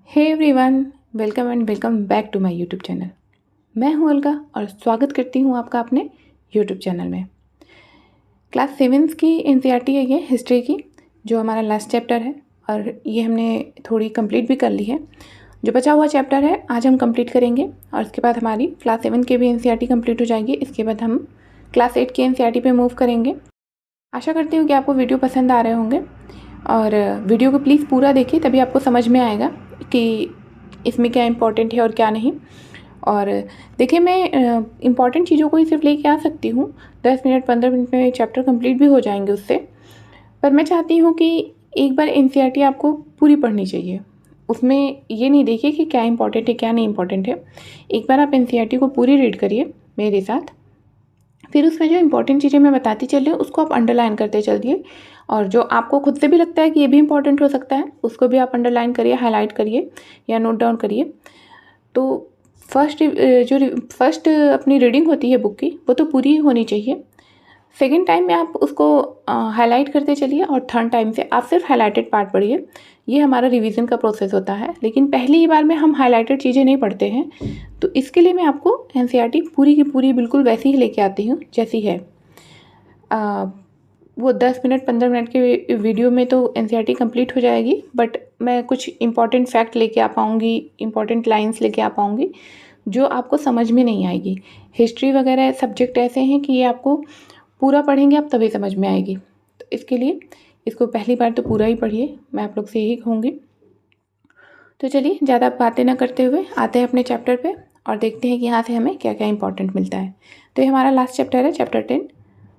Hey everyone, welcome and welcome back to my YouTube channel. मैं हूं अलका और स्वागत करती हूं आपका अपने यूट्यूब चैनल में। क्लास 7 की एनसीईआरटी है ये हिस्ट्री की, जो हमारा लास्ट चैप्टर है और ये हमने थोड़ी कंप्लीट भी कर ली है। जो बचा हुआ चैप्टर है आज हम कंप्लीट करेंगे और इसके बाद हमारी क्लास 7 की भी एनसीईआरटी कंप्लीट हो जाएगी। इसके बाद हम क्लास 8 की एनसीईआरटी पे मूव करेंगे। आशा करती हूँ कि आपको वीडियो पसंद आ रहे होंगे और वीडियो को प्लीज़ पूरा देखिए, तभी आपको समझ में आएगा कि इसमें क्या इम्पोर्टेंट है और क्या नहीं। और देखिए, मैं इम्पॉर्टेंट चीज़ों को ही सिर्फ लेके आ सकती हूँ। 10 मिनट 15 मिनट में चैप्टर कंप्लीट भी हो जाएंगे उससे। पर मैं चाहती हूँ कि एक बार एनसीईआरटी आपको पूरी पढ़नी चाहिए। उसमें ये नहीं देखिए कि क्या इम्पोर्टेंट है क्या नहीं इम्पोर्टेंट है। एक बार आप एनसीईआरटी को पूरी रीड करिए मेरे साथ, फिर उसमें जो इम्पोर्टेंट चीज़ें मैं बताती चल रही हूँ उसको आप अंडरलाइन करते चलिए। और जो आपको खुद से भी लगता है कि ये भी इम्पोर्टेंट हो सकता है उसको भी आप अंडरलाइन करिए, हाईलाइट करिए या नोट डाउन करिए। तो फर्स्ट अपनी रीडिंग होती है बुक की, वो तो पूरी होनी चाहिए। सेकेंड टाइम में आप उसको हाईलाइट करते चलिए और थर्ड टाइम से आप सिर्फ हाईलाइटेड पार्ट पढ़िए। ये हमारा रिवीजन का प्रोसेस होता है, लेकिन पहली बार में हम हाईलाइटेड चीज़ें नहीं पढ़ते हैं। तो इसके लिए मैं आपको एनसीईआरटी पूरी की पूरी बिल्कुल वैसी ही लेके आती हूँ जैसी है। वो 10 मिनट 15 मिनट के वीडियो में तो एनसीईआरटी कंप्लीट हो जाएगी, बट मैं कुछ इंपॉर्टेंट फैक्ट लेके आ पाऊँगी, इंपॉर्टेंट लाइंस लेके आ पाऊँगी जो आपको समझ में नहीं आएगी। हिस्ट्री वगैरह सब्जेक्ट ऐसे हैं कि ये आपको पूरा पढ़ेंगे आप तभी समझ में आएगी। तो इसके लिए इसको पहली बार तो पूरा ही पढ़िए, मैं आप लोग से यही कहूँगी। तो चलिए ज़्यादा बातें ना करते हुए आते हैं अपने चैप्टर पे और देखते हैं कि यहाँ से हमें क्या क्या इंपॉर्टेंट मिलता है। तो ये हमारा लास्ट चैप्टर है, चैप्टर 10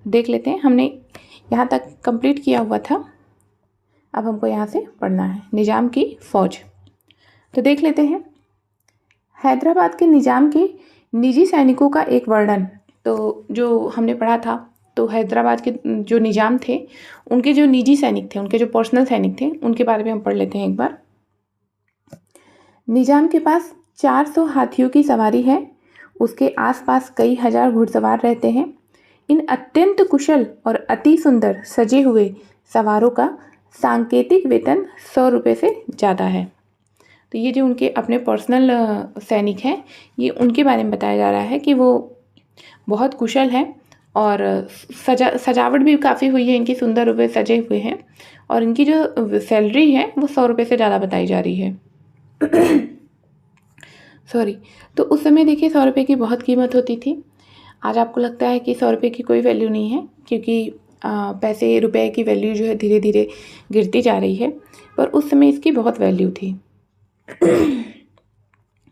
देख लेते हैं। हमने यहाँ तक कंप्लीट किया हुआ था, अब हमको यहाँ से पढ़ना है निज़ाम की फ़ौज। तो देख लेते हैं हैदराबाद के निज़ाम के निजी सैनिकों का एक वर्णन। तो जो हमने पढ़ा था, तो हैदराबाद के जो निज़ाम थे उनके जो निजी सैनिक थे, उनके जो पर्सनल सैनिक थे, उनके बारे में हम पढ़ लेते हैं एक बार। निज़ाम के पास 400 हाथियों की सवारी है। उसके आसपास कई हजार घुड़सवार रहते हैं। इन अत्यंत कुशल और अति सुंदर सजे हुए सवारों का सांकेतिक वेतन 100 रुपये से ज़्यादा है। तो ये जो उनके अपने पर्सनल सैनिक हैं, ये उनके बारे में बताया जा रहा है कि वो बहुत कुशल हैं और सजावट भी काफ़ी हुई है इनकी, सुंदर रुपये सजे हुए हैं और इनकी जो सैलरी है वो 100 रुपये से ज़्यादा बताई जा रही है। सॉरी। तो उस समय देखिए 100 रुपये की बहुत कीमत होती थी। आज आपको लगता है कि 100 रुपये की कोई वैल्यू नहीं है, क्योंकि पैसे रुपए की वैल्यू जो है धीरे धीरे गिरती जा रही है, पर उस समय इसकी बहुत वैल्यू थी।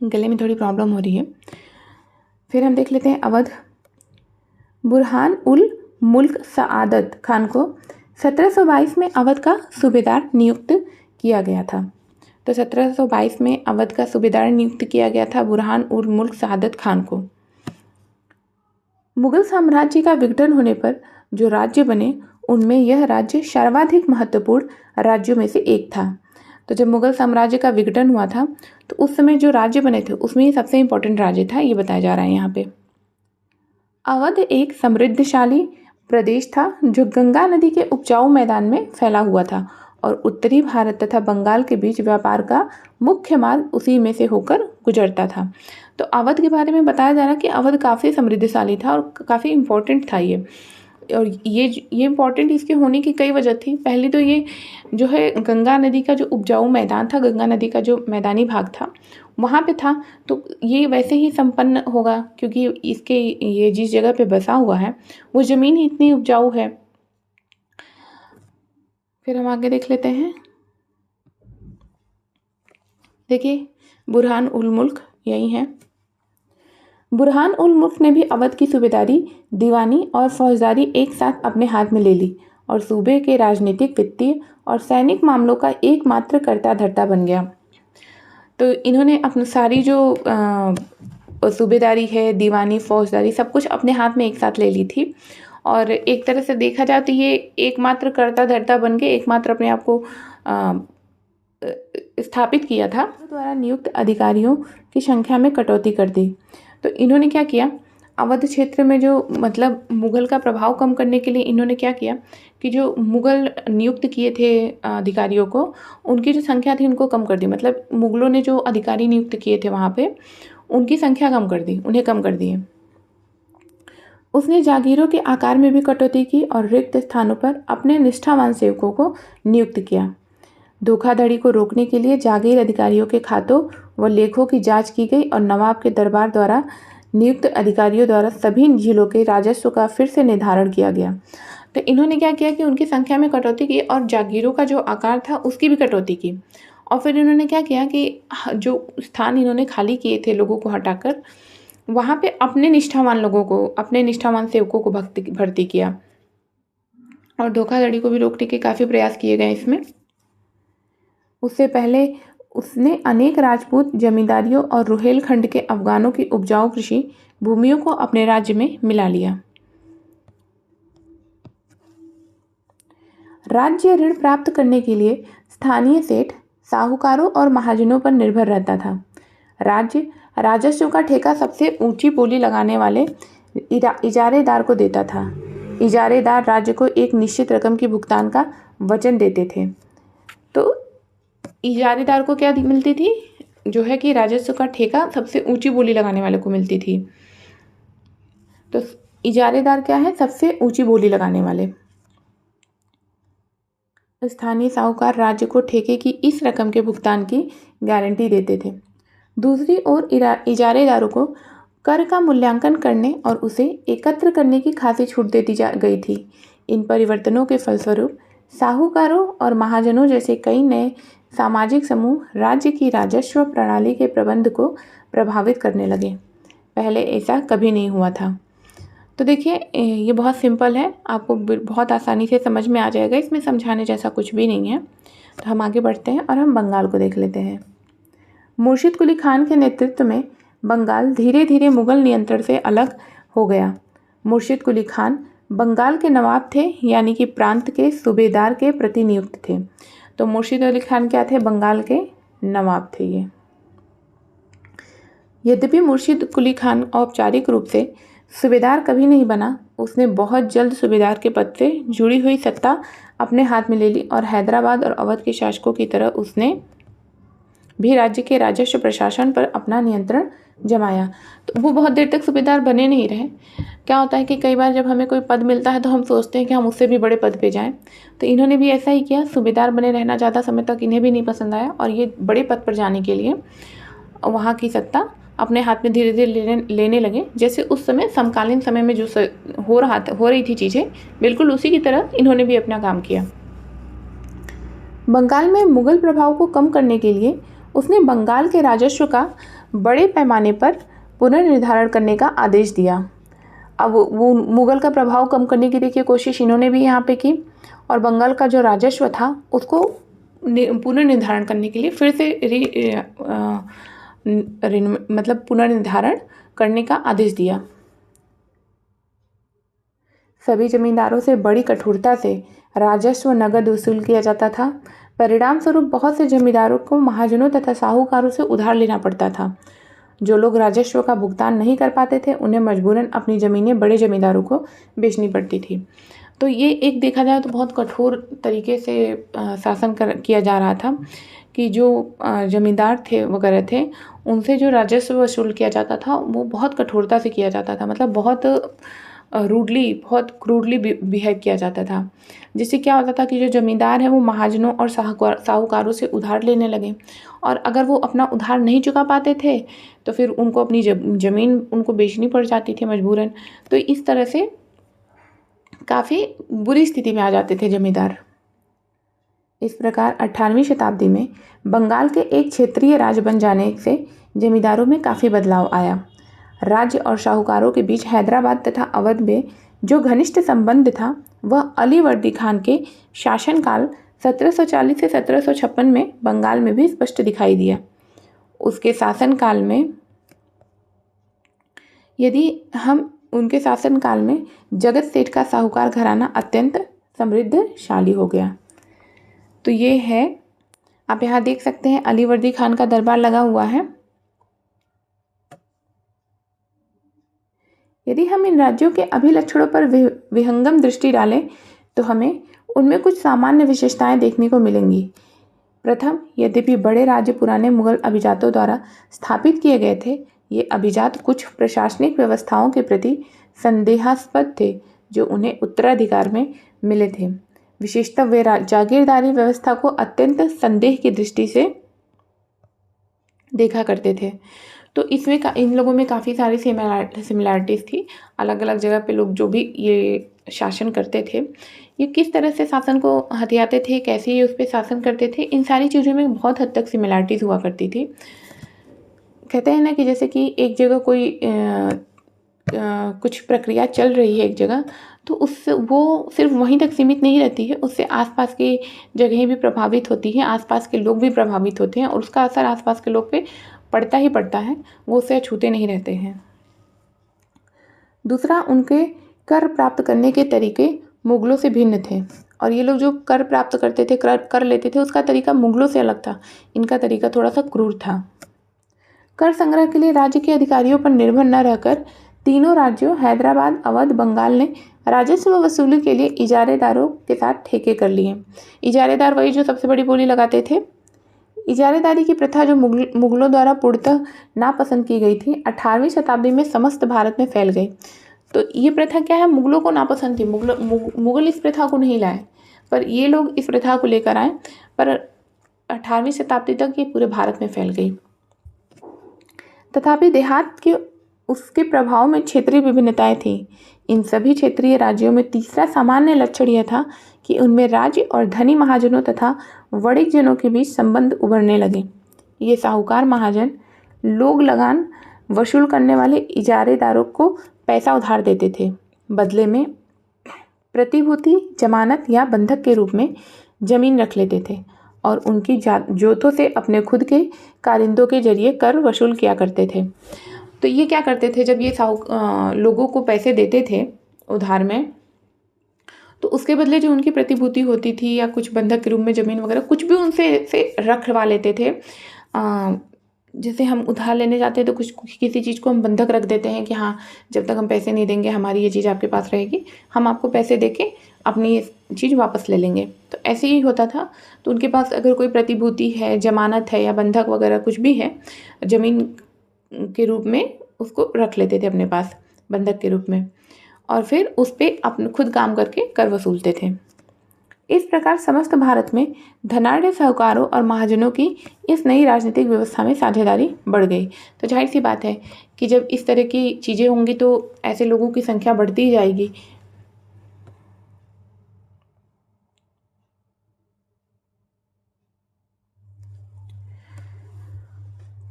गले में थोड़ी प्रॉब्लम हो रही है। फिर हम देख लेते हैं अवध। बुरहान उल मुल्क सआदत खान को 1722 में अवध का सूबेदार नियुक्त किया गया था। तो 1722 में अवध का सूबेदार नियुक्त किया गया था बुरहान उल मुल्क सआदत खान को। मुगल साम्राज्य का विघटन होने पर जो राज्य बने उनमें यह राज्य सर्वाधिक महत्वपूर्ण राज्यों में से एक था। तो जब मुगल साम्राज्य का विघटन हुआ था तो उस समय जो राज्य बने थे उसमें ये सबसे इम्पोर्टेंट राज्य था, ये बताया जा रहा है यहाँ पे। अवध एक समृद्धशाली प्रदेश था जो गंगा नदी के उपजाऊ मैदान में फैला हुआ था और उत्तरी भारत तथा बंगाल के बीच व्यापार का मुख्य मार्ग उसी में से होकर गुजरता था। तो अवध के बारे में बताया जा रहा है कि अवध काफ़ी समृद्धशाली था और काफ़ी इम्पोर्टेंट था ये। और ये इम्पोर्टेंट इसके होने की कई वजह थी। पहली तो ये जो है गंगा नदी का जो उपजाऊ मैदान था, गंगा नदी का जो मैदानी भाग था वहाँ पे था, तो ये वैसे ही संपन्न होगा क्योंकि इसके ये जिस जगह पे बसा हुआ है वो ज़मीन ही इतनी उपजाऊ है। फिर हम आगे देख लेते हैं। देखिए बुरहान उल मुल्क यही है। बुरहान उल मुल्क ने भी अवध की सूबेदारी, दीवानी और फौजदारी एक साथ अपने हाथ में ले ली और सूबे के राजनीतिक, वित्तीय और सैनिक मामलों का एकमात्र कर्ता धर्ता बन गया। तो इन्होंने अपनी सारी जो सूबेदारी है, दीवानी, फौजदारी, सब कुछ अपने हाथ में एक साथ ले ली थी और एक तरह से देखा जाए तो ये एकमात्र कर्ता धर्ता बन के एकमात्र अपने आप को स्थापित किया था। द्वारा नियुक्त अधिकारियों की संख्या में कटौती कर दी। तो इन्होंने क्या किया, अवध क्षेत्र में जो मतलब मुग़ल का प्रभाव कम करने के लिए इन्होंने क्या किया कि जो मुग़ल नियुक्त किए थे अधिकारियों को, उनकी जो संख्या थी उनको कम कर दी। मतलब मुग़लों ने जो अधिकारी नियुक्त किए थे वहाँ पे, उनकी संख्या कम कर दी, उन्हें कम कर दिए। उसने जागीरों के आकार में भी कटौती की और रिक्त स्थानों पर अपने निष्ठावान सेवकों को नियुक्त किया। धोखाधड़ी को रोकने के लिए जागीर अधिकारियों के खातों व लेखों की जांच की गई और नवाब के दरबार द्वारा नियुक्त अधिकारियों द्वारा सभी जिलों के राजस्व का फिर से निर्धारण किया गया। तो इन्होंने क्या किया कि उनकी संख्या में कटौती की और जागीरों का जो आकार था उसकी भी कटौती की। और फिर इन्होंने क्या किया कि जो स्थान इन्होंने खाली किए थे लोगों को हटाकर, वहाँ पे अपने निष्ठावान लोगों को, अपने निष्ठावान सेवकों को भर्ती किया और धोखाधड़ी को भी रोकने के काफ़ी प्रयास किए गए इसमें। उससे पहले उसने अनेक राजपूत जमींदारियों और रुहेलखंड के अफगानों की उपजाऊ कृषि भूमियों को अपने राज्य में मिला लिया। राज्य ऋण प्राप्त करने के लिए स्थानीय सेठ, साहूकारों और महाजनों पर निर्भर रहता था। राज्य राजस्व का ठेका सबसे ऊंची बोली लगाने वाले इजारेदार को देता था। इजारेदार राज्य को एक निश्चित रकम की भुगतान का वचन देते थे। तो इजारेदार को क्या मिलती थी, जो है कि राजस्व का ठेका सबसे ऊंची बोली लगाने वाले को मिलती थी। तो इजारेदार क्या है, सबसे ऊंची बोली लगाने वाले। स्थानीय साहूकार राज्य को ठेके की इस रकम के भुगतान की गारंटी देते थे। दूसरी ओर इजारेदारों को कर का मूल्यांकन करने और उसे एकत्र करने की खासी छूट देती गई थी। इन परिवर्तनों के फलस्वरूप साहूकारों और महाजनों जैसे कई नए सामाजिक समूह राज्य की राजस्व प्रणाली के प्रबंध को प्रभावित करने लगे। पहले ऐसा कभी नहीं हुआ था। तो देखिए ये बहुत सिंपल है, आपको बहुत आसानी से समझ में आ जाएगा, इसमें समझाने जैसा कुछ भी नहीं है। तो हम आगे बढ़ते हैं और हम बंगाल को देख लेते हैं। मुर्शिद कुली खान के नेतृत्व में बंगाल धीरे धीरे मुग़ल नियंत्रण से अलग हो गया। मुर्शिद कुली खान बंगाल के नवाब थे, यानी कि प्रांत के सूबेदार के प्रतिनियुक्त थे। तो मुर्शिद अली खान क्या थे, बंगाल के नवाब थे ये। यद्यपि मुर्शिद कुली खान औपचारिक रूप से सूबेदार कभी नहीं बना, उसने बहुत जल्द सूबेदार के पद से जुड़ी हुई सत्ता अपने हाथ में ले ली और हैदराबाद और अवध के शासकों की तरह उसने भी राज्य के राजस्व प्रशासन पर अपना नियंत्रण जमाया। तो वो बहुत देर तक सूबेदार बने नहीं रहे। क्या होता है कि कई बार जब हमें कोई पद मिलता है तो हम सोचते हैं कि हम उससे भी बड़े पद पे जाएं। तो इन्होंने भी ऐसा ही किया, सूबेदार बने रहना ज़्यादा समय तक इन्हें भी नहीं पसंद आया और ये बड़े पद पर जाने के लिए वहाँ की सत्ता अपने हाथ में धीरे धीरे लेने लगे। जैसे उस समय समकालीन समय में जो हो रही थी चीज़ें, बिल्कुल उसी की तरह इन्होंने भी अपना काम किया। बंगाल में मुग़ल प्रभाव को कम करने के लिए उसने बंगाल के राजस्व का बड़े पैमाने पर पुनर्निर्धारण करने का आदेश दिया। अब वो मुग़ल का प्रभाव कम करने की देखिए कोशिश इन्होंने भी यहाँ पे की और बंगाल का जो राजस्व था उसको पुनर्निर्धारण करने के लिए फिर से मतलब पुनर्निर्धारण करने का आदेश दिया। सभी जमींदारों से बड़ी कठोरता से राजस्व नगद वसूल किया जाता था। परिणाम स्वरूप बहुत से जमींदारों को महाजनों तथा साहूकारों से उधार लेना पड़ता था। जो लोग राजस्व का भुगतान नहीं कर पाते थे उन्हें मजबूरन अपनी ज़मीनें बड़े जमींदारों को बेचनी पड़ती थी। तो ये एक देखा जाए तो बहुत कठोर तरीके से शासन किया जा रहा था कि जो जमींदार थे वगैरह थे उनसे जो राजस्व वसूल किया जाता था वो बहुत कठोरता से किया जाता था। मतलब बहुत बहुत क्रूडली बिहेव किया जाता था। जिससे क्या होता था कि जो ज़मींदार है वो महाजनों और साहूकारों से उधार लेने लगे और अगर वो अपना उधार नहीं चुका पाते थे तो फिर उनको अपनी ज़मीन उनको बेचनी पड़ जाती थी मजबूरन। तो इस तरह से काफ़ी बुरी स्थिति में आ जाते थे जमींदार। इस प्रकार 18वीं शताब्दी में बंगाल के एक क्षेत्रीय राज्य बन जाने से जमींदारों में काफ़ी बदलाव आया। राज्य और साहूकारों के बीच हैदराबाद तथा अवध में जो घनिष्ठ संबंध था वह अली वर्दी खान के शासनकाल 1740 से 1756 में बंगाल में भी स्पष्ट दिखाई दिया। उनके शासनकाल में जगत सेठ का साहूकार घराना अत्यंत समृद्धशाली हो गया। तो ये है, आप यहाँ देख सकते हैं अली वर्दी खान का दरबार लगा हुआ है। यदि हम इन राज्यों के अभिलक्षणों पर विहंगम दृष्टि डालें तो हमें उनमें कुछ सामान्य विशेषताएं देखने को मिलेंगी। प्रथम, यद्यपि बड़े राज्य पुराने मुगल अभिजातों द्वारा स्थापित किए गए थे, ये अभिजात कुछ प्रशासनिक व्यवस्थाओं के प्रति संदेहास्पद थे जो उन्हें उत्तराधिकार में मिले थे। विशेषतः वे जागीरदारी व्यवस्था को अत्यंत संदेह की दृष्टि से देखा करते थे। तो इसमें इन लोगों में काफ़ी सारी सिमिलैरिटीज़ थी। अलग अलग जगह पे लोग जो भी ये शासन करते थे, ये किस तरह से शासन को हथियाते थे, कैसे ये उस पर शासन करते थे, इन सारी चीज़ों में बहुत हद तक सिमिलैरिटीज़ हुआ करती थी। कहते हैं ना कि जैसे कि एक जगह कोई कुछ प्रक्रिया चल रही है एक जगह, तो उससे वो सिर्फ वहीं तक सीमित नहीं रहती है, उससे आसपास की जगहें भी प्रभावित होती हैं, आसपास के लोग भी प्रभावित होते हैं और उसका असर आसपास के लोग पे पड़ता ही पड़ता है, वो उसे छूते नहीं रहते हैं। दूसरा, उनके कर प्राप्त करने के तरीके मुगलों से भिन्न थे और ये लोग जो कर प्राप्त करते थे, कर लेते थे, उसका तरीका मुगलों से अलग था। इनका तरीका थोड़ा सा क्रूर था। कर संग्रह के लिए राज्य के अधिकारियों पर निर्भर न रहकर तीनों राज्यों हैदराबाद, अवध, बंगाल ने राजस्व वसूली के लिए इजारेदारों के साथ ठेके कर लिए। इजारेदार वही जो सबसे बड़ी बोली लगाते थे। इजारेदारी की प्रथा जो मुगलों द्वारा पूर्णतः नापसंद की गई थी, 18वीं शताब्दी में समस्त भारत में फैल गई। तो ये प्रथा क्या है, मुगलों को नापसंद थी। मुगल इस प्रथा को नहीं लाए, पर ये लोग इस प्रथा को लेकर आए, पर 18वीं शताब्दी तक ये पूरे भारत में फैल गई। तथापि देहात के उसके प्रभाव में क्षेत्रीय विभिन्नताएं थीं। इन सभी क्षेत्रीय राज्यों में तीसरा सामान्य लक्षण यह था कि उनमें राज्य और धनी महाजनों तथा वणिक जनों के बीच संबंध उभरने लगे। ये साहूकार महाजन लोग लगान वसूल करने वाले इजारेदारों को पैसा उधार देते थे, बदले में प्रतिभूति, जमानत या बंधक के रूप में जमीन रख लेते थे और उनकी जोतों से अपने खुद के कारिंदों के जरिए कर वसूल किया करते थे। तो ये क्या करते थे, जब ये लोगों को पैसे देते थे उधार में, तो उसके बदले जो उनकी प्रतिभूति होती थी या कुछ बंधक के रूप में ज़मीन वगैरह कुछ भी उनसे से रखवा लेते थे। जैसे हम उधार लेने जाते हैं तो कुछ किसी चीज़ को हम बंधक रख देते हैं कि हाँ, जब तक हम पैसे नहीं देंगे हमारी ये चीज़ आपके पास रहेगी, हम आपको पैसे दे के अपनी ये चीज़ वापस ले लेंगे। तो ऐसे ही होता था। तो उनके पास अगर कोई प्रतिभूति है, जमानत है या बंधक वगैरह कुछ भी है, ज़मीन के रूप में उसको रख लेते थे अपने पास बंधक के रूप में, और फिर उस पर अपने खुद काम करके कर वसूलते थे। इस प्रकार समस्त भारत में धनाढ़ साहूकारों और महाजनों की इस नई राजनीतिक व्यवस्था में साझेदारी बढ़ गई। तो जाहिर सी बात है कि जब इस तरह की चीज़ें होंगी तो ऐसे लोगों की संख्या बढ़ती ही जाएगी।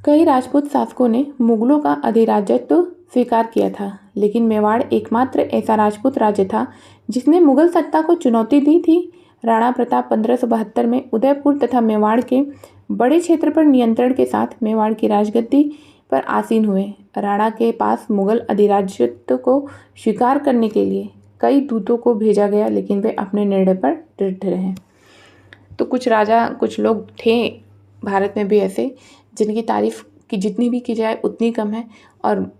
कई राजपूत शासकों ने मुगलों का अधिराज्यत्व स्वीकार किया था, लेकिन मेवाड़ एकमात्र ऐसा राजपूत राज्य था जिसने मुगल सत्ता को चुनौती दी थी। राणा प्रताप 1572 में उदयपुर तथा मेवाड़ के बड़े क्षेत्र पर नियंत्रण के साथ मेवाड़ की राजगद्दी पर आसीन हुए। राणा के पास मुगल अधिराज्यत्व को स्वीकार करने के लिए कई दूतों को भेजा गया, लेकिन वे अपने निर्णय पर दृढ़ रहे। तो कुछ राजा, कुछ लोग थे भारत में भी ऐसे जिनकी तारीफ़ की जितनी भी की जाए उतनी कम है, और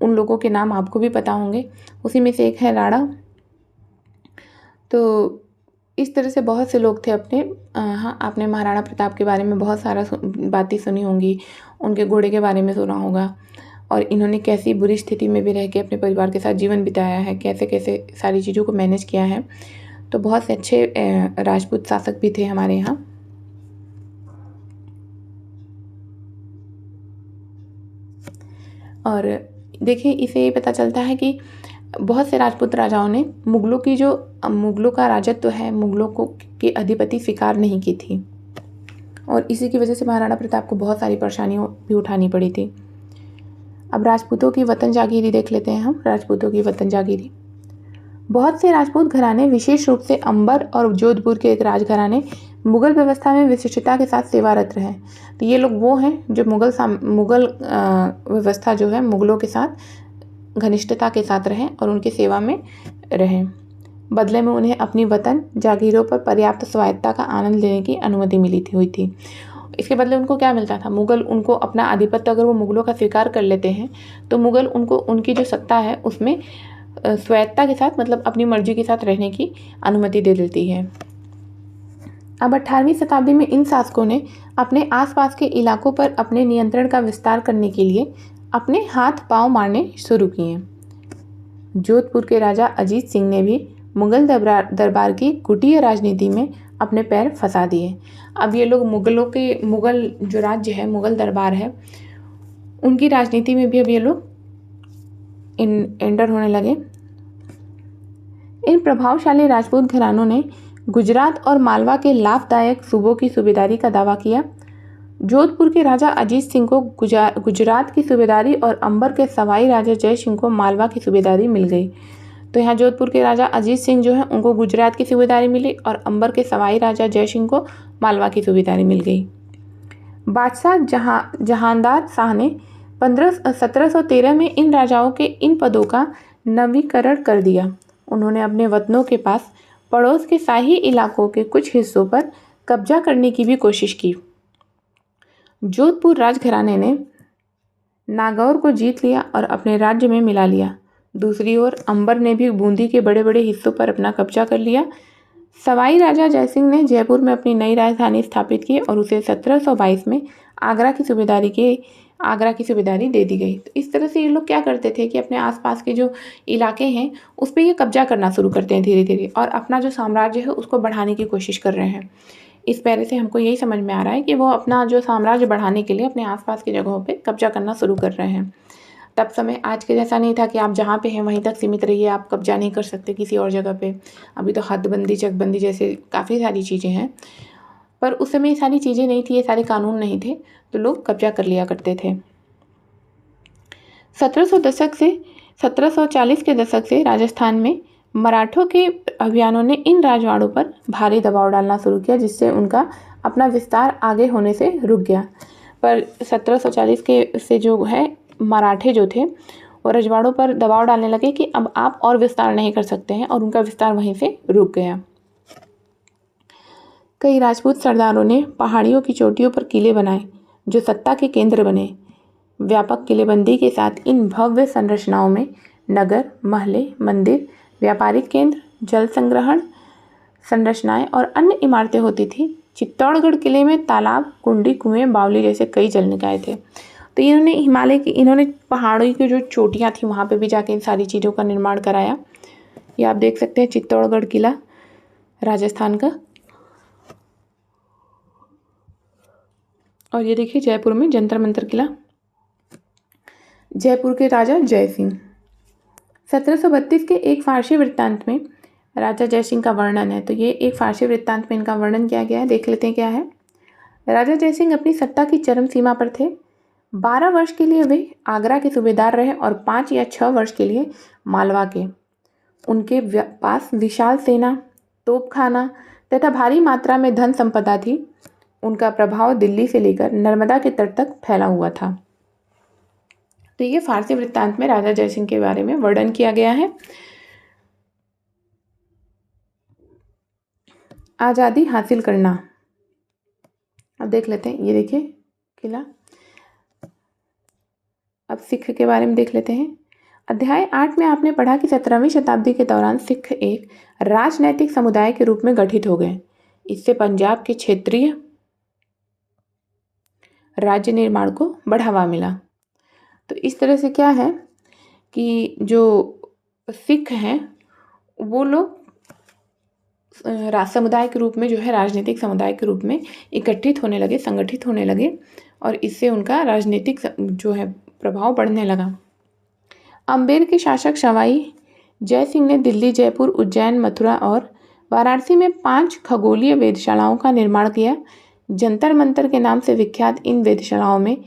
उन लोगों के नाम आपको भी पता होंगे। उसी में से एक है राणा। तो इस तरह से बहुत से लोग थे अपने। हाँ, आपने महाराणा प्रताप के बारे में बहुत सारा बातें सुनी होंगी, उनके घोड़े के बारे में सुना होगा, और इन्होंने कैसी बुरी स्थिति में भी रह के अपने परिवार के साथ जीवन बिताया है, कैसे कैसे सारी चीज़ों को मैनेज किया है। तो बहुत से अच्छे राजपूत शासक भी थे हमारे यहाँ। और देखिए, इसे ये पता चलता है कि बहुत से राजपूत राजाओं ने मुगलों का राजत्व है, मुगलों को की अधिपति स्वीकार नहीं की थी, और इसी की वजह से महाराणा प्रताप को बहुत सारी परेशानियों भी उठानी पड़ी थी। अब राजपूतों की वतन जागीरी देख लेते हैं हम। राजपूतों की वतन जागीरी। बहुत से राजपूत घराने, विशेष रूप से अंबर और जोधपुर के एक राजघराने, मुगल व्यवस्था में विशिष्टता के साथ सेवारत रहे। तो ये लोग वो हैं जो मुगल व्यवस्था जो है मुगलों के साथ घनिष्ठता के साथ रहें और उनकी सेवा में रहें। बदले में उन्हें अपनी वतन जागीरों पर पर्याप्त स्वायत्ता का आनंद लेने की अनुमति हुई थी। इसके बदले उनको क्या मिलता था, मुग़ल उनको अपना आधिपत्य, अगर वो मुग़लों का स्वीकार कर लेते हैं तो मुग़ल उनको उनकी जो सत्ता है उसमें स्वायत्ता के साथ, मतलब अपनी मर्जी के साथ रहने की अनुमति दे देती है। अब 18वीं शताब्दी में इन शासकों ने अपने आसपास के इलाकों पर अपने नियंत्रण का विस्तार करने के लिए अपने हाथ पांव मारने शुरू किए। जोधपुर के राजा अजीत सिंह ने भी मुग़ल दरबार की कुटीय राजनीति में अपने पैर फंसा दिए। अब ये लोग मुग़ल जो राज्य है, मुग़ल दरबार है, उनकी राजनीति में भी अब ये लोग एंटर होने लगे। इन प्रभावशाली राजपूत घरानों ने गुजरात और मालवा के लाभदायक सूबों की सूबेदारी का दावा किया। जोधपुर के राजा अजीत सिंह को गुजरात की सूबेदारी और अंबर के सवाई राजा जय सिंह को मालवा की सूबेदारी मिल गई। तो यहाँ जोधपुर के राजा अजीत सिंह जो है उनको गुजरात की सूबेदारी मिली और अंबर के सवाई राजा जय सिंह को मालवा की सूबेदारी मिल गई। बादशाह जहानदार शाह ने 1713 में इन राजाओं के इन पदों का नवीकरण कर दिया। उन्होंने अपने वतनों के पास पड़ोस के शाही इलाकों के कुछ हिस्सों पर कब्जा करने की भी कोशिश की। जोधपुर राजघराने ने नागौर को जीत लिया और अपने राज्य में मिला लिया। दूसरी ओर अंबर ने भी बूंदी के बड़े बड़े हिस्सों पर अपना कब्जा कर लिया। सवाई राजा जयसिंह ने जयपुर में अपनी नई राजधानी स्थापित की और उसे 1722 में आगरा की सूबेदारी दे दी गई। तो इस तरह से ये लोग क्या करते थे कि अपने आसपास के जो इलाके हैं उस पर ये कब्जा करना शुरू करते हैं धीरे धीरे, और अपना जो साम्राज्य है उसको बढ़ाने की कोशिश कर रहे हैं। इस पैरे से हमको यही समझ में आ रहा है कि वो अपना जो साम्राज्य बढ़ाने के लिए अपने आसपास की जगहों पे कब्जा करना शुरू कर रहे हैं। तब समय आज के जैसा नहीं था कि आप जहाँ पे हैं वहीं तक सीमित रहिए, आप कब्जा नहीं कर सकते किसी और जगह पे। अभी तो हदबंदी, चकबंदी जैसे काफ़ी सारी चीज़ें हैं, पर उस समय ये सारी चीज़ें नहीं थी, ये सारे कानून नहीं थे, तो लोग कब्जा कर लिया करते थे। 1740 के दशक से राजस्थान में मराठों के अभियानों ने इन राजवाड़ों पर भारी दबाव डालना शुरू किया, जिससे उनका अपना विस्तार आगे होने से रुक गया। पर 1740 के से जो है मराठे जो थे वो रजवाड़ों पर दबाव डालने लगे कि अब आप और विस्तार नहीं कर सकते हैं, और उनका विस्तार वहीं से रुक गया। कई राजपूत सरदारों ने पहाड़ियों की चोटियों पर किले बनाए जो सत्ता के केंद्र बने। व्यापक किलेबंदी के साथ इन भव्य संरचनाओं में नगर, महले, मंदिर, व्यापारिक केंद्र, जल संग्रहण संरचनाएं और अन्य इमारतें होती थी। चित्तौड़गढ़ किले में तालाब, कुंडी, कुएं, बावली जैसे कई जल निकाय थे। तो इन्होंने पहाड़ों की जो चोटियाँ थी वहाँ पे भी जाके इन सारी चीज़ों का निर्माण कराया। ये आप देख सकते हैं चित्तौड़गढ़ किला राजस्थान का, और ये देखिए जयपुर में जंतर मंतर किला। जयपुर के राजा जय सिंह। 1732 के एक फारसी वृत्तांत में राजा जय सिंह का वर्णन है। तो ये एक फारसी वृत्तांत में इनका वर्णन किया गया है, देख लेते हैं क्या है। राजा जय सिंह अपनी सत्ता की चरम सीमा पर थे। 12 वर्ष के लिए वे आगरा के सूबेदार रहे और 5 या 6 वर्ष के लिए मालवा के। उनके पास विशाल सेना, तोपखाना तथा भारी मात्रा में धन संपदा थी। उनका प्रभाव दिल्ली से लेकर नर्मदा के तट तक फैला हुआ था। तो ये फारसी वृत्तांत में राजा जय सिंह के बारे में वर्णन किया गया है। आज़ादी हासिल करना, अब देख लेते हैं। ये देखिए किला। अब सिख के बारे में देख लेते हैं। अध्याय 8 में आपने पढ़ा कि 17वीं शताब्दी के दौरान सिख एक राजनैतिक समुदाय के रूप में गठित हो गए। इससे पंजाब के क्षेत्रीय राज्य निर्माण को बढ़ावा मिला। तो इस तरह से क्या है कि जो सिख हैं वो लोग समुदाय के रूप में जो है राजनीतिक समुदाय के रूप में इकट्ठित होने लगे, संगठित होने लगे, और इससे उनका राजनीतिक जो है प्रभाव बढ़ने लगा। अम्बेर के शासक सवाई जय सिंह ने दिल्ली, जयपुर, उज्जैन, मथुरा और वाराणसी में 5 खगोलीय वेधशालाओं का निर्माण किया। जंतर मंतर के नाम से विख्यात इन वेधशालाओं में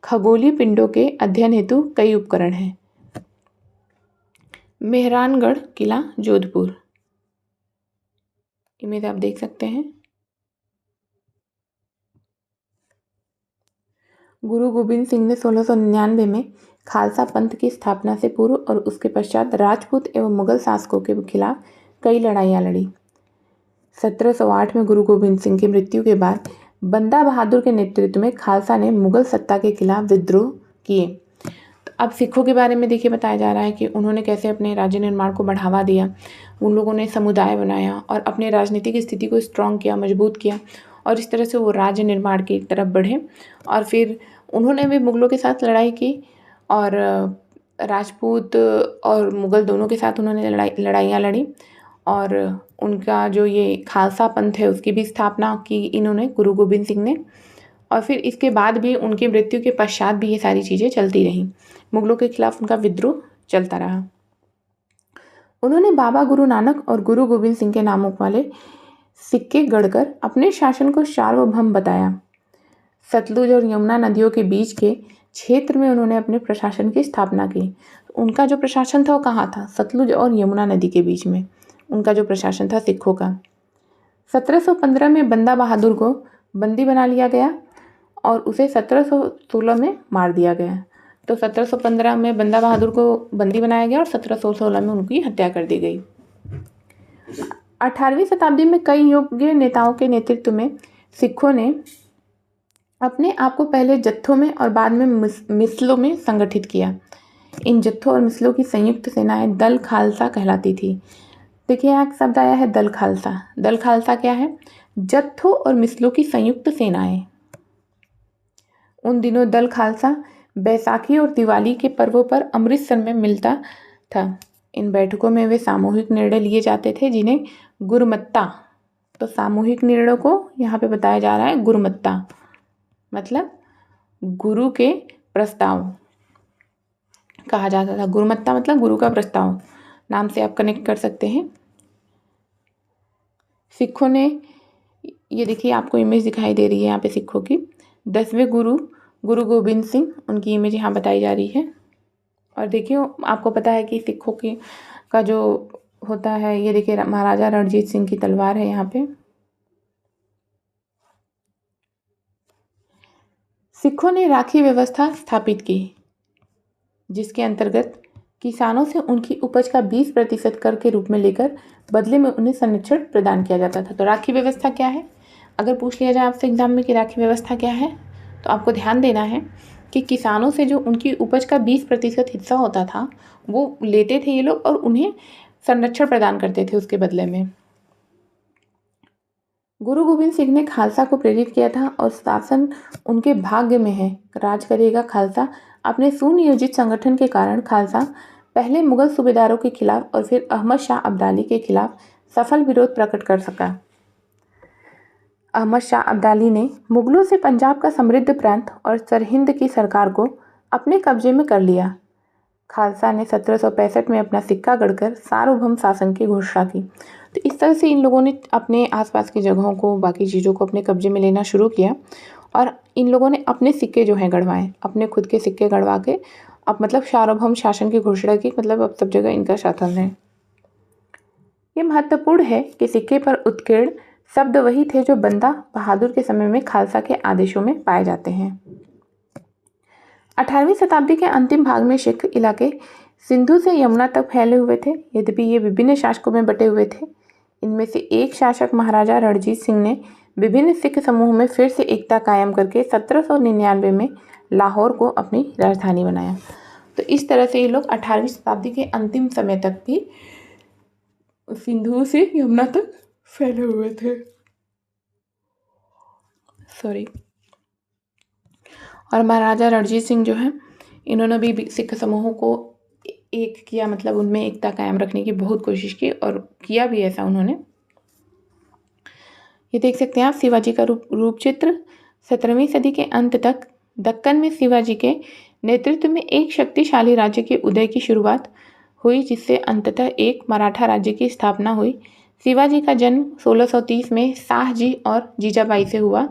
खगोलीय पिंडों के अध्ययन हेतु कई उपकरण हैं। मेहरानगढ़ किला, जोधपुर, इमेज आप देख सकते हैं। गुरु गोविंद सिंह ने 1699 में खालसा पंथ की स्थापना से पूर्व और उसके पश्चात राजपूत एवं मुगल शासकों के खिलाफ कई लड़ाइयाँ लड़ी। 1708 में गुरु गोविंद सिंह की मृत्यु के बाद बंदा बहादुर के नेतृत्व में खालसा ने मुगल सत्ता के खिलाफ विद्रोह किए। तो अब सिखों के बारे में देखिए बताया जा रहा है कि उन्होंने कैसे अपने राज्य निर्माण को बढ़ावा दिया। उन लोगों ने समुदाय बनाया और अपने राजनीतिक स्थिति को स्ट्रॉन्ग किया, मजबूत किया, और इस तरह से वो राज्य निर्माण की तरफ बढ़े। और फिर उन्होंने भी मुगलों के साथ लड़ाई की और राजपूत और मुगल दोनों के साथ उन्होंने लड़ाइयाँ लड़ी। और उनका जो ये खालसा पंथ है उसकी भी स्थापना की इन्होंने, गुरु गोबिंद सिंह ने। और फिर इसके बाद भी उनकी मृत्यु के पश्चात भी ये सारी चीज़ें चलती रहीं। मुगलों के खिलाफ उनका विद्रोह चलता रहा। उन्होंने बाबा गुरु नानक और गुरु गोबिंद सिंह के नामों वाले सिक्के गढ़कर अपने शासन को सार्वभौम बताया। सतलुज और यमुना नदियों के बीच के क्षेत्र में उन्होंने अपने प्रशासन की स्थापना की। उनका जो प्रशासन था वो कहाँ था? सतलुज और यमुना नदी के बीच में उनका जो प्रशासन था सिखों का। 1715 में बंदा बहादुर को बंदी बना लिया गया और उसे 1716 में मार दिया गया। तो 1715 में बंदा बहादुर को बंदी बनाया गया और 1716 में उनकी हत्या कर दी गई। 18वीं शताब्दी में कई योग्य नेताओं के नेतृत्व में सिखों ने अपने आप को पहले जत्थों में और बाद में मिसलों में संगठित किया। इन जत्थों और मिसलों की संयुक्त सेनाएं दल खालसा कहलाती थी। देखिए यहाँ एक शब्द आया है दल खालसा। दल खालसा क्या है? जत्थों और मिसलों की संयुक्त सेनाएं। उन दिनों दल खालसा बैसाखी और दिवाली के पर्वों पर अमृतसर में मिलता था। इन बैठकों में वे सामूहिक निर्णय लिए जाते थे जिन्हें गुरुमत्ता, तो सामूहिक निर्णयों को यहाँ पे बताया जा रहा है गुरुमत्ता, मतलब गुरु के प्रस्ताव कहा जाता था। गुरुमत्ता मतलब गुरु का प्रस्ताव, नाम से आप कनेक्ट कर सकते हैं। सिखों ने, ये देखिए आपको इमेज दिखाई दे रही है यहाँ पे सिखों की। 10वें गुरु गुरु गोबिंद सिंह, उनकी इमेज यहाँ बताई जा रही है। और देखिए आपको पता है कि सिखों की का जो होता है, ये देखिए महाराजा रणजीत सिंह की तलवार है यहाँ पे। सिखों ने राखी व्यवस्था स्थापित की जिसके अंतर्गत किसानों से उनकी उपज का 20% कर के रूप में लेकर बदले में उन्हें संरक्षण प्रदान किया जाता था। तो राखी व्यवस्था क्या है? अगर पूछ लिया जाए आपसे एग्जाम में कि राखी व्यवस्था क्या है, तो आपको ध्यान देना है कि किसानों से जो उनकी उपज का 20% हिस्सा होता था वो लेते थे ये लोग और उन्हें संरक्षण प्रदान करते थे उसके बदले में। गुरु गोबिंद सिंह ने खालसा को प्रेरित किया था और शासन उनके भाग्य में है, राज करेगा खालसा। अपने सुनियोजित संगठन के कारण खालसा पहले मुगल सूबेदारों के खिलाफ और फिर अहमद शाह अब्दाली के खिलाफ सफल विरोध प्रकट कर सका। अहमद शाह अब्दाली ने मुगलों से पंजाब का समृद्ध प्रांत और सरहिंद की सरकार को अपने कब्जे में कर लिया। खालसा ने 1765 में अपना सिक्का गढ़कर सार्वभौम शासन की घोषणा की। तो इस तरह से इन लोगों ने अपने आसपास की जगहों को, बाकी चीज़ों को अपने कब्जे में लेना शुरू किया और इन लोगों ने अपने सिक्के जो हैं गढ़वाए, अपने खुद के सिक्के गढ़वा के अब मतलब सार्वभौम शासन की घोषणा की, मतलब अब सब जगह इनका शासन है। ये महत्वपूर्ण है कि सिक्के पर उत्कीर्ण शब्द वही थे जो बंदा बहादुर के समय में खालसा के आदेशों में पाए जाते हैं। 18वीं शताब्दी के अंतिम भाग में सिख इलाके सिंधु से यमुना तक फैले हुए थे, यद्यपि ये विभिन्न शासकों में बटे हुए थे। इनमें से एक शासक महाराजा रणजीत सिंह ने विभिन्न सिख समूह में फिर से एकता कायम करके 1799 में लाहौर को अपनी राजधानी बनाया। तो इस तरह से ये लोग 18वीं शताब्दी के अंतिम समय तक भी सिंधु से यमुना तक फैले हुए थे। और महाराजा रणजीत सिंह जो है, इन्होंने भी सिख समूहों को एक किया, मतलब उनमें एकता कायम रखने की बहुत कोशिश की और किया भी ऐसा उन्होंने। ये देख सकते हैं आप शिवाजी का रूप चित्र। 17वीं सदी के अंत तक दक्कन में शिवाजी के नेतृत्व में एक शक्तिशाली राज्य के उदय की शुरुआत हुई, जिससे अंततः एक मराठा राज्य की स्थापना हुई। शिवाजी का जन्म 1630 में शाहजी और जीजाबाई से हुआ।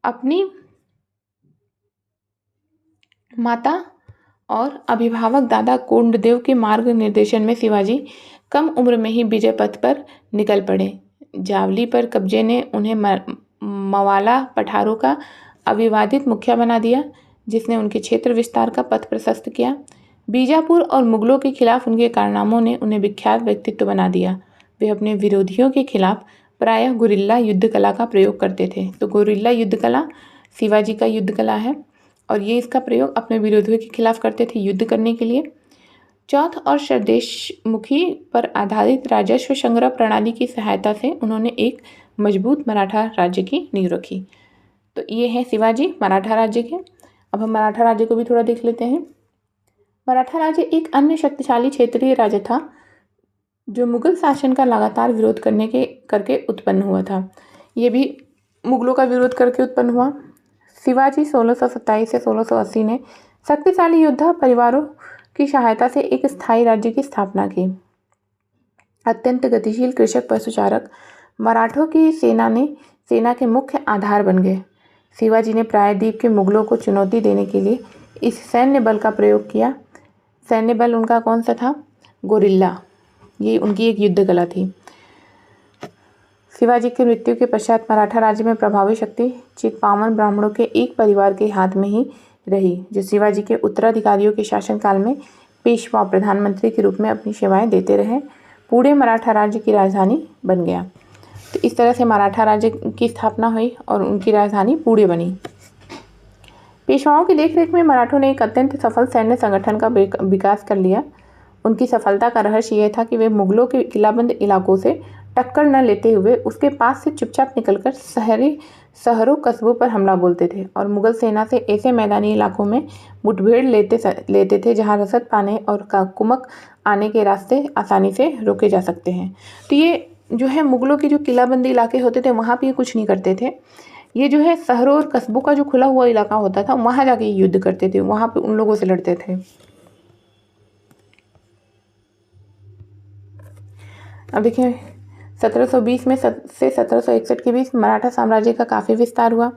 अपनी माता और अभिभावक दादा कोंडदेव के मार्ग निर्देशन में शिवाजी कम उम्र में ही विजय पथ पर निकल पड़े। जावली पर कब्जे ने उन्हें मवाला पठारों का अविवादित मुखिया बना दिया, जिसने उनके क्षेत्र विस्तार का पथ प्रशस्त किया। बीजापुर और मुगलों के खिलाफ उनके कारनामों ने उन्हें विख्यात व्यक्तित्व बना दिया। वे अपने विरोधियों के खिलाफ प्रायः गुरिल्ला युद्ध कला का प्रयोग करते थे। तो गुरिल्ला युद्ध कला शिवाजी का युद्ध कला है और ये इसका प्रयोग अपने विरोधियों के खिलाफ करते थे युद्ध करने के लिए। चौथ और स्वदेशमुखी पर आधारित राजस्व संग्रह प्रणाली की सहायता से उन्होंने एक मजबूत मराठा राज्य की नींव रखी। तो ये है शिवाजी मराठा राज्य के। अब हम मराठा राज्य को भी थोड़ा देख लेते हैं। मराठा राज्य एक अन्य शक्तिशाली क्षेत्रीय राज्य था जो मुगल शासन का लगातार विरोध करके उत्पन्न हुआ था। ये भी मुगलों का विरोध करके उत्पन्न हुआ। शिवाजी 1627 से 1680 ने शक्तिशाली योद्धा परिवारों की सहायता से एक स्थायी राज्य की स्थापना की। अत्यंत गतिशील कृषक पशुचारक मराठों की सेना के मुख्य आधार बन गए। शिवाजी ने प्रायद्वीप के मुगलों को चुनौती देने के लिए इस सैन्य बल का प्रयोग किया। सैन्य बल उनका कौन सा था? गोरिल्ला। ये उनकी एक युद्ध कला थी। शिवाजी की मृत्यु के पश्चात मराठा राज्य में प्रभावी शक्ति चित्पावन ब्राह्मणों के एक परिवार के हाथ में ही रही, जो शिवाजी के उत्तराधिकारियों के शासनकाल में पेशवा प्रधानमंत्री के रूप में अपनी सेवाएं देते रहे। पूरे मराठा राज्य की राजधानी बन गया। तो इस तरह से मराठा राज्य की स्थापना हुई और उनकी राजधानी पुणे बनी। पेशवाओं की देखरेख में मराठों ने एक अत्यंत सफल सैन्य संगठन का विकास कर लिया। उनकी सफलता का रहस्य यह था कि वे मुगलों के किलाबंद इलाकों से टक्कर न लेते हुए उसके पास से चुपचाप निकलकर शहरों कस्बों पर हमला बोलते थे और मुगल सेना से ऐसे मैदानी इलाकों में मुठभेड़ लेते थे जहां रसद पाने और कुमक आने के रास्ते आसानी से रोके जा सकते हैं। तो ये जो है मुगलों के जो किलाबंदी इलाके होते थे वहाँ पे कुछ नहीं करते थे। ये जो है शहरों और कस्बों का जो खुला हुआ इलाका होता था वहाँ जाके युद्ध करते थे, वहाँ पे उन लोगों से लड़ते थे। अब देखिए 1720 में से 1761 के बीच मराठा साम्राज्य का काफ़ी विस्तार हुआ।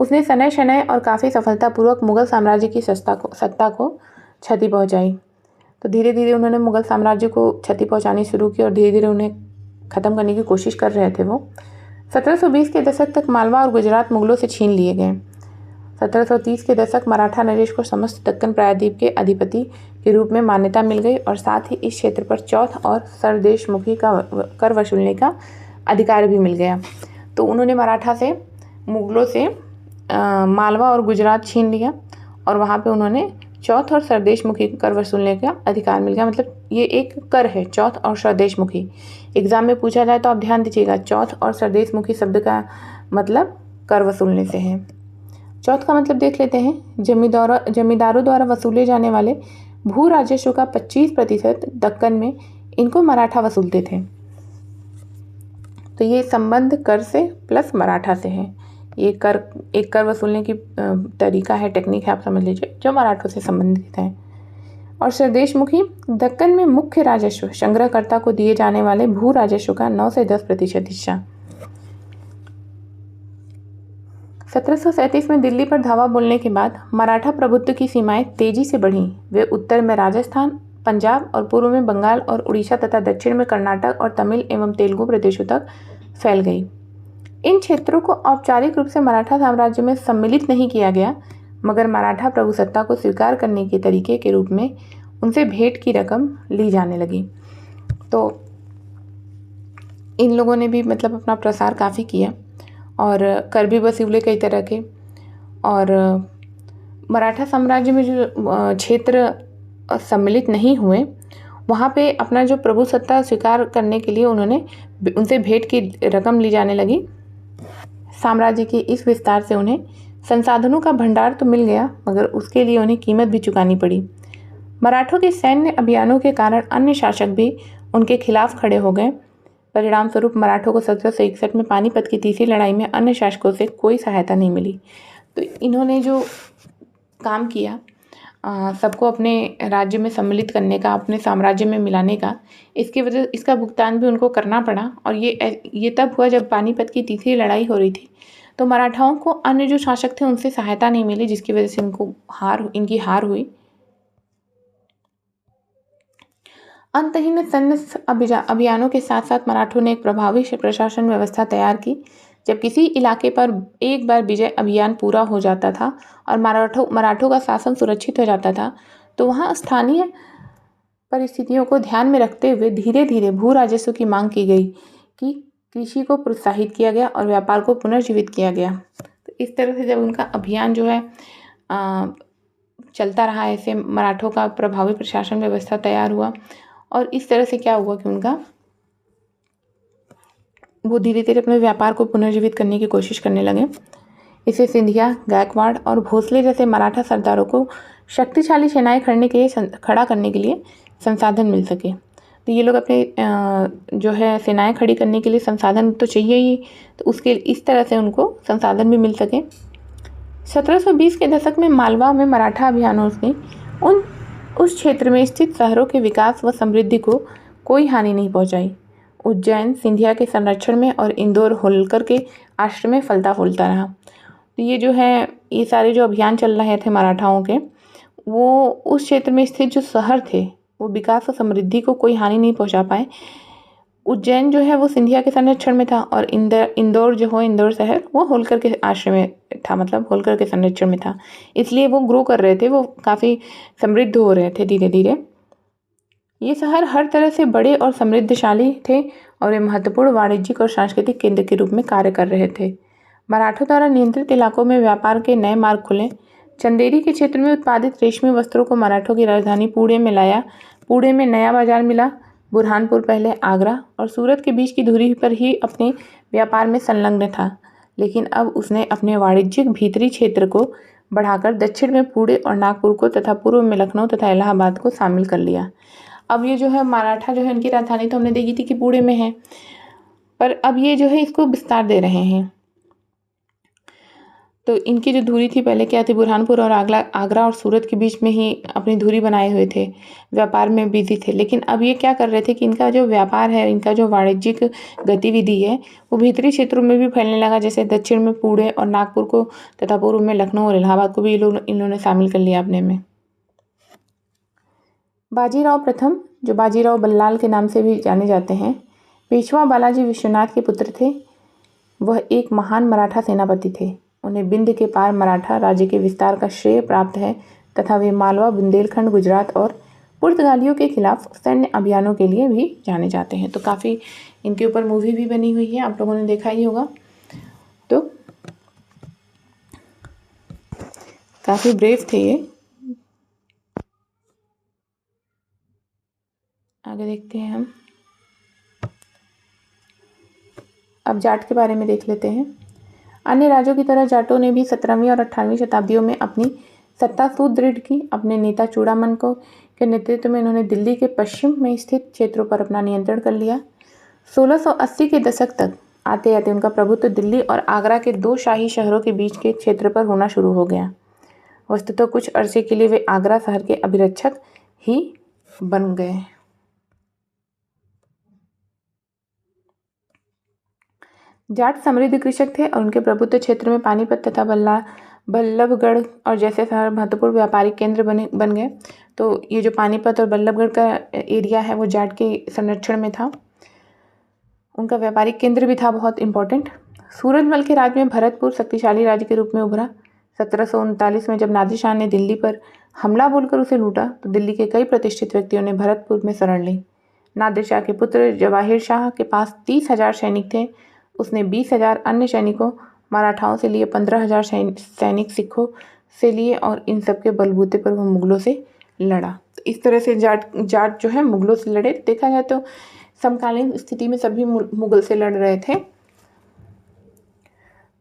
उसने शनैः शनैः और काफ़ी सफलतापूर्वक मुगल साम्राज्य की सत्ता को क्षति पहुंचाई। तो धीरे धीरे उन्होंने मुगल साम्राज्य को क्षति पहुंचानी शुरू की और धीरे धीरे उन्हें ख़त्म करने की कोशिश कर रहे थे वो। 1720 के दशक तक मालवा और गुजरात मुगलों से छीन लिए गए। 1730 के दशक मराठा नरेश को समस्त दक्कन प्रायद्वीप के अधिपति के रूप में मान्यता मिल गई और साथ ही इस क्षेत्र पर चौथ और सरदेशमुखी का कर वसूलने का अधिकार भी मिल गया। तो उन्होंने मुगलों से मालवा और गुजरात छीन लिया और वहाँ पे उन्होंने चौथ और सरदेशमुखी कर वसूलने का अधिकार मिल गया। मतलब ये एक कर है, चौथ और सरदेशमुखी। एग्जाम में पूछा जाए तो आप ध्यान दीजिएगा, चौथ और सरदेशमुखी शब्द का मतलब कर वसूलने से है। चौथ का मतलब देख लेते हैं। जमींदारों द्वारा वसूले जाने वाले भू राजस्व का 25% दक्कन में इनको मराठा वसूलते थे। तो ये संबंध कर से प्लस मराठा से है। ये एक कर वसूलने की तरीका है, टेक्निक है, आप समझ लीजिए, जो मराठों से संबंधित है। और सरदेशमुखी दक्कन में मुख्य राजस्व संग्रहकर्ता को दिए जाने वाले भू राजस्व का 9 से 10% हिस्सा। 1737 में दिल्ली पर धावा बोलने के बाद मराठा प्रभुत्व की सीमाएं तेजी से बढ़ीं। वे उत्तर में राजस्थान, पंजाब और पूर्व में बंगाल और उड़ीसा तथा दक्षिण में कर्नाटक और तमिल एवं तेलुगु प्रदेशों तक फैल गई। इन क्षेत्रों को औपचारिक रूप से मराठा साम्राज्य में सम्मिलित नहीं किया गया, मगर मराठा प्रभुसत्ता को स्वीकार करने के तरीके के रूप में उनसे भेंट की रकम ली जाने लगी। तो इन लोगों ने भी मतलब अपना प्रसार काफ़ी किया और कर भी वसूले कई तरह के। और मराठा साम्राज्य में जो क्षेत्र सम्मिलित नहीं हुए वहाँ पे अपना जो प्रभुसत्ता स्वीकार करने के लिए उनसे भेंट की रकम ली जाने लगी। साम्राज्य के इस विस्तार से उन्हें संसाधनों का भंडार तो मिल गया, मगर उसके लिए उन्हें कीमत भी चुकानी पड़ी। मराठों के सैन्य अभियानों के कारण अन्य शासक भी उनके खिलाफ खड़े हो गए। परिणाम स्वरूप मराठों को 1761 में पानीपत की तीसरी लड़ाई में अन्य शासकों से कोई सहायता नहीं मिली। तो इन्होंने जो काम किया सबको अपने राज्य में सम्मिलित करने का, अपने साम्राज्य में मिलाने का, इसका भुगतान भी उनको करना पड़ा। और ये तब हुआ जब पानीपत की तीसरी लड़ाई हो रही थी। तो मराठाओं को अन्य जो शासक थे उनसे सहायता नहीं मिली, जिसकी वजह से इनकी हार हुई। अंतहीन सैन्य अभियानों के साथ साथ मराठों ने एक प्रभावी प्रशासन व्यवस्था तैयार की। जब किसी इलाके पर एक बार विजय अभियान पूरा हो जाता था और मराठों का शासन सुरक्षित हो जाता था, तो वहाँ स्थानीय परिस्थितियों को ध्यान में रखते हुए धीरे धीरे भू राजस्व की मांग की गई कि कृषि को प्रोत्साहित किया गया और व्यापार को पुनर्जीवित किया गया। तो इस तरह से जब उनका अभियान जो है चलता रहा, ऐसे मराठों का प्रभावी प्रशासन व्यवस्था तैयार हुआ और इस तरह से क्या हुआ कि वो धीरे धीरे अपने व्यापार को पुनर्जीवित करने की कोशिश करने लगे। इसे सिंधिया, गायकवाड़ और भोसले जैसे मराठा सरदारों को शक्तिशाली सेनाएं खड़ा करने के लिए संसाधन मिल सके। तो ये लोग अपने जो है सेनाएं खड़ी करने के लिए संसाधन तो चाहिए ही, तो उसके इस तरह से उनको संसाधन भी मिल सके। 1720 के दशक में मालवा में मराठा अभियानों ने उस क्षेत्र में स्थित शहरों के विकास व समृद्धि को कोई हानि नहीं पहुंचाई। उज्जैन सिंधिया के संरक्षण में और इंदौर होलकर के आश्रय में फलता फूलता रहा। तो ये सारे जो अभियान चल रहे थे मराठाओं के, वो उस क्षेत्र में स्थित जो शहर थे वो विकास और समृद्धि को कोई हानि नहीं पहुंचा पाए। उज्जैन जो है वो सिंधिया के संरक्षण में था और इंदौर शहर वो होलकर के आश्रय में था, मतलब होलकर के संरक्षण में था। इसलिए वो ग्रो कर रहे थे, वो काफ़ी समृद्ध हो रहे थे धीरे धीरे। ये शहर हर तरह से बड़े और समृद्धशाली थे और वे महत्वपूर्ण वाणिज्यिक और सांस्कृतिक केंद्र के रूप में कार्य कर रहे थे। मराठों द्वारा नियंत्रित इलाकों में व्यापार के नए मार्ग खुले। चंदेरी के क्षेत्र में उत्पादित रेशमी वस्त्रों को मराठों की राजधानी पुणे में लाया। पुणे में नया बाजार मिला। बुरहानपुर पहले आगरा और सूरत के बीच की दूरी पर ही अपने व्यापार में संलग्न था, लेकिन अब उसने अपने वाणिज्यिक भीतरी क्षेत्र को बढ़ाकर दक्षिण में पुणे और नागपुर को तथा पूर्व में लखनऊ तथा इलाहाबाद को शामिल कर लिया। अब ये जो है मराठा जो है उनकी राजधानी तो हमने देखी थी कि पुणे में है, पर अब ये जो है इसको विस्तार दे रहे हैं। तो इनकी जो दूरी थी पहले क्या थी, बुरहानपुर और आगरा और सूरत के बीच में ही अपनी दूरी बनाए हुए थे, व्यापार में बिजी थे। लेकिन अब ये क्या कर रहे थे कि इनका जो व्यापार है, इनका जो वाणिज्यिक गतिविधि है वो भीतरी क्षेत्रों में भी फैलने लगा। जैसे दक्षिण में पुणे और नागपुर को तथा पूर्व में लखनऊ और इलाहाबाद को भी इन्होंने शामिल कर लिया अपने में। बाजीराव प्रथम, जो बाजीराव बल्लाल के नाम से भी जाने जाते हैं, पेशवा बालाजी विश्वनाथ के पुत्र थे। वह एक महान मराठा सेनापति थे। उन्हें विंध्य के पार मराठा राज्य के विस्तार का श्रेय प्राप्त है तथा वे मालवा, बुंदेलखंड, गुजरात और पुर्तगालियों के खिलाफ सैन्य अभियानों के लिए भी जाने जाते हैं। तो काफ़ी इनके ऊपर मूवी भी बनी हुई है, आप लोगों ने देखा ही होगा। तो काफ़ी ब्रेव थे ये। आगे देखते हैं हम। अब जाट के बारे में देख लेते हैं। अन्य राज्यों की तरह जाटों ने भी 17वीं और 18वीं शताब्दियों में अपनी सत्ता सुदृढ़ की। अपने नेता चूड़ामन के नेतृत्व में इन्होंने दिल्ली के पश्चिम में स्थित क्षेत्रों पर अपना नियंत्रण कर लिया। 1680 के दशक तक आते आते उनका प्रभुत्व दिल्ली और आगरा के दो शाही शहरों के बीच के क्षेत्र पर होना शुरू हो गया। वस्तुतः कुछ अरसे के लिए वे आगरा शहर के अभिरक्षक ही बन गए। जाट समृद्ध कृषक थे और उनके प्रभुत्व क्षेत्र में पानीपत तथा बल्लभगढ़ और जैसे शहर महत्वपूर्ण व्यापारिक केंद्र बन गए। तो ये जो पानीपत और बल्लभगढ़ का एरिया है वो जाट के संरक्षण में था। उनका व्यापारिक केंद्र भी था बहुत इम्पोर्टेंट। सूरजमल के राज में भरतपुर शक्तिशाली राज्य के रूप में उभरा। 1739 में जब नादिर शाह ने दिल्ली पर हमला बोलकर उसे लूटा तो दिल्ली के कई प्रतिष्ठित व्यक्तियों ने भरतपुर में शरण ली। नादिर शाह के पुत्र जवाहिर शाह के पास 30,000 सैनिक थे। उसने 20,000 अन्य सैनिकों मराठाओं से लिए, 15,000 सैनिक सिखों से लिए और इन सब के बलबूते पर वो मुगलों से लड़ा। तो इस तरह से जाट जो है मुगलों से लड़े। देखा जाए तो समकालीन स्थिति में सभी मुगल से लड़ रहे थे।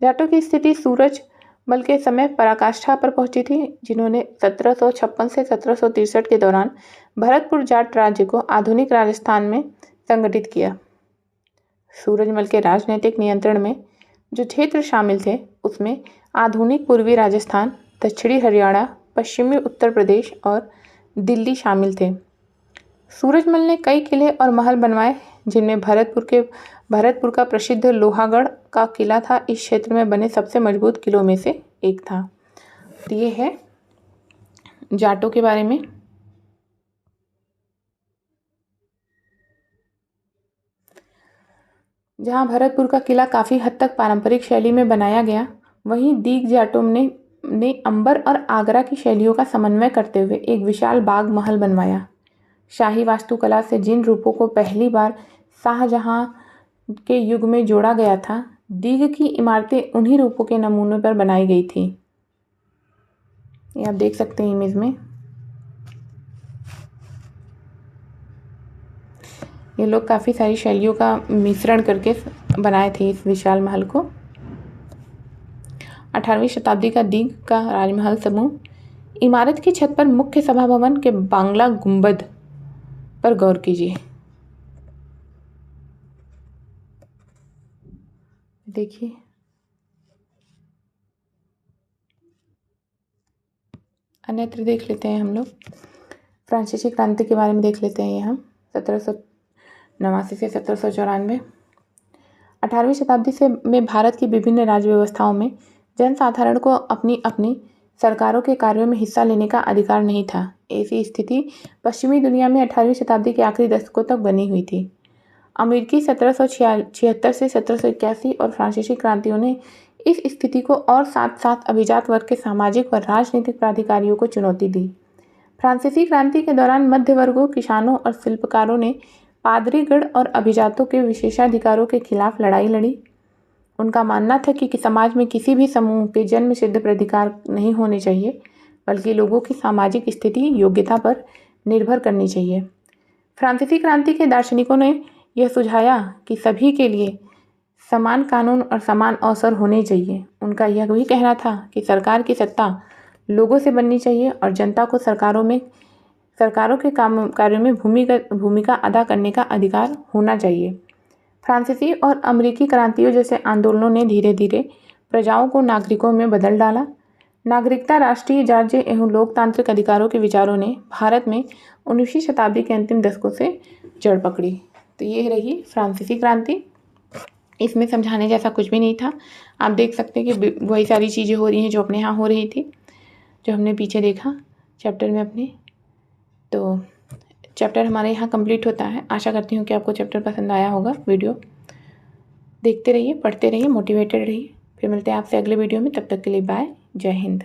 जाटों की स्थिति सूरजमल के समय पराकाष्ठा पर पहुंची थी, जिन्होंने 1756 से 1763 के दौरान भरतपुर जाट राज्य को आधुनिक राजस्थान में संगठित किया। सूरजमल के राजनीतिक नियंत्रण में जो क्षेत्र शामिल थे उसमें आधुनिक पूर्वी राजस्थान, दक्षिणी हरियाणा, पश्चिमी उत्तर प्रदेश और दिल्ली शामिल थे। सूरजमल ने कई किले और महल बनवाए, जिनमें भरतपुर का प्रसिद्ध लोहागढ़ का किला था इस क्षेत्र में बने सबसे मजबूत किलों में से एक था। तो ये है जाटों के बारे में। जहाँ भरतपुर का किला काफ़ी हद तक पारंपरिक शैली में बनाया गया, वहीं दीग जाटों ने अंबर और आगरा की शैलियों का समन्वय करते हुए एक विशाल बाग महल बनवाया। शाही वास्तुकला से जिन रूपों को पहली बार शाहजहां के युग में जोड़ा गया था। दीघ की इमारतें उन्हीं रूपों के नमूनों पर बनाई गई थी। ये आप देख सकते हैं इमेज में। ये लोग काफ़ी सारी शैलियों का मिश्रण करके बनाए थे इस विशाल महल को। 18वीं शताब्दी का दीघ का राजमहल समूह। इमारत की छत पर मुख्य सभा भवन के बांग्ला गुंबद पर गौर कीजिए। देखिए, अन्यत्र देख लेते हैं हम लोग। फ्रांसीसी क्रांति के बारे में देख लेते हैं हम। 1789 से 1794। 18वीं शताब्दी से में भारत की विभिन्न राज्य व्यवस्थाओं में जनसाधारण को अपनी अपनी सरकारों के कार्यों में हिस्सा लेने का अधिकार नहीं था। ऐसी स्थिति पश्चिमी दुनिया में 18वीं शताब्दी के आखिरी दशकों तक बनी हुई थी। अमेरिकी 1776 से 1781 और फ्रांसीसी क्रांतियों ने इस स्थिति को और साथ साथ अभिजात वर्ग के सामाजिक और राजनीतिक प्राधिकारियों को चुनौती दी। फ्रांसीसी क्रांति के दौरान मध्य वर्गों, किसानों और शिल्पकारों ने पादरीगण और अभिजातों के विशेषाधिकारों के खिलाफ लड़ाई लड़ी। उनका मानना था कि समाज में किसी भी समूह के जन्म सिद्ध प्राधिकार नहीं होने चाहिए, बल्कि लोगों की सामाजिक स्थिति योग्यता पर निर्भर करनी चाहिए। फ्रांसीसी क्रांति के दार्शनिकों ने यह सुझाया कि सभी के लिए समान कानून और समान अवसर होने चाहिए। उनका यह भी कहना था कि सरकार की सत्ता लोगों से बननी चाहिए और जनता को सरकारों के कार्यों में भूमिका अदा करने का अधिकार होना चाहिए। फ्रांसीसी और अमेरिकी क्रांतियों जैसे आंदोलनों ने धीरे धीरे प्रजाओं को नागरिकों में बदल डाला। नागरिकता, राष्ट्रीय राज्य एवं लोकतांत्रिक अधिकारों के विचारों ने भारत में 19वीं शताब्दी के अंतिम दशकों से जड़ पकड़ी। तो ये रही फ्रांसीसी क्रांति। इसमें समझाने जैसा कुछ भी नहीं था। आप देख सकते हैं कि वही सारी चीज़ें हो रही हैं जो अपने यहाँ हो रही थी, जो हमने पीछे देखा चैप्टर में अपने। तो चैप्टर हमारे यहाँ कंप्लीट होता है। आशा करती हूँ कि आपको चैप्टर पसंद आया होगा। वीडियो देखते रहिए, पढ़ते रहिए, मोटिवेटेड रहिए। फिर मिलते हैं आपसे अगले वीडियो में। तब तक के लिए बाय, जय हिंद।